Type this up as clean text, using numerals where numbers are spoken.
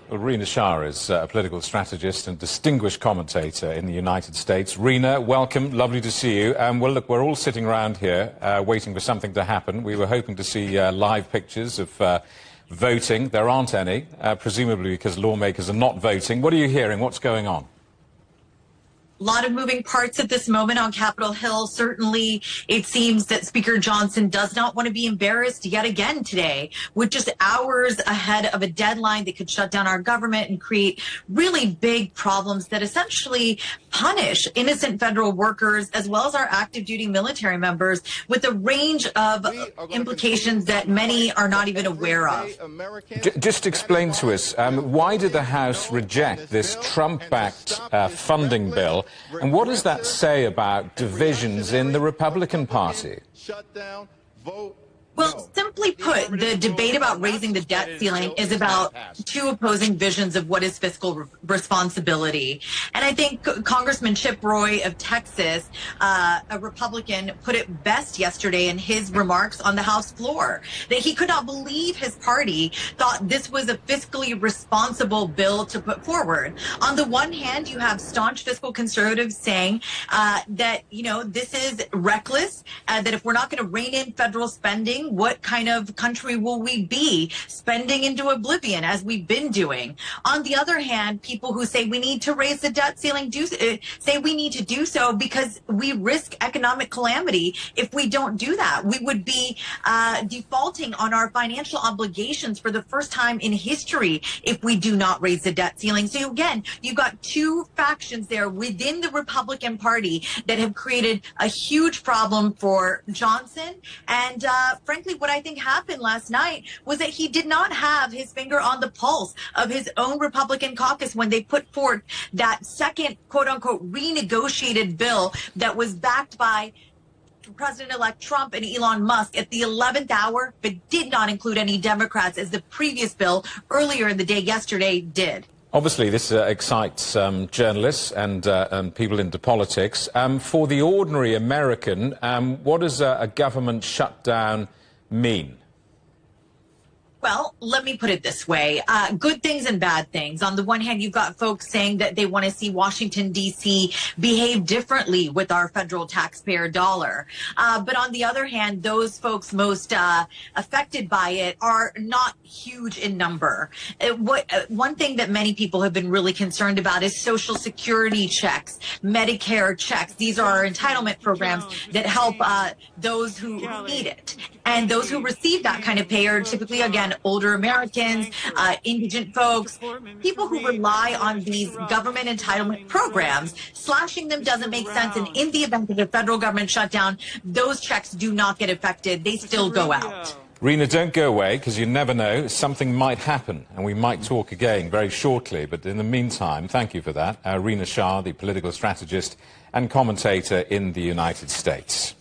Well, Rina Shah is a political strategist and distinguished commentator in the United States. Rina, welcome. Lovely to see you. Well, look, we're all sitting around here waiting for something to happen. We were hoping to see live pictures of voting. There aren't any, presumably because lawmakers are not voting. What are you hearing? What's going on? A lot of moving parts at this moment on Capitol Hill. Certainly, it seems that Speaker Johnson does not want to be embarrassed yet again today, with just hours ahead of a deadline that could shut down our government and create really big problems that essentially punish innocent federal workers as well as our active duty military members with a range of implications that many are not even aware of. Just explain to us, why did the House reject this Trump-backed funding bill? And what does that say about divisions in the Republican Party? Shutdown, vote. Well, simply put, the debate about raising the debt ceiling is about two opposing visions of what is fiscal responsibility. And I think Congressman Chip Roy of Texas, a Republican, put it best yesterday in his remarks on the House floor, that he could not believe his party thought this was a fiscally responsible bill to put forward. On the one hand, you have staunch fiscal conservatives saying that, you know, this is reckless, that if we're not going to rein in federal spending, what kind of country will we be, spending into oblivion as we've been doing? On the other hand, people who say we need to raise the debt ceiling say we need to do so because we risk economic calamity if we don't do that. We would be defaulting on our financial obligations for the first time in history if we do not raise the debt ceiling. So again, you've got two factions there within the Republican Party that have created a huge problem for Johnson. And frankly, what I think happened last night was that he did not have his finger on the pulse of his own Republican caucus when they put forth that second, quote unquote, renegotiated bill that was backed by President-elect Trump and Elon Musk at the 11th hour, but did not include any Democrats as the previous bill earlier in the day yesterday did. Obviously, this excites journalists and people into politics. For the ordinary American, what does a government shutdown mean? Well, let me put it this way. Good things and bad things. On the one hand, you've got folks saying that they want to see Washington, D.C. behave differently with our federal taxpayer dollar. But on the other hand, those folks most affected by it are not huge in number. One thing that many people have been really concerned about is Social Security checks, Medicare checks. These are our entitlement programs that help those who need it. And those who receive that kind of pay are typically, again, older Americans, indigent folks, people who rely on these government entitlement programs. Slashing them doesn't make sense. And in the event of a federal government shutdown, those checks do not get affected. They still go out. Rina, don't go away, because you never know. Something might happen, and we might talk again very shortly. But in the meantime, thank you for that. Rina Shah, the political strategist and commentator in the United States.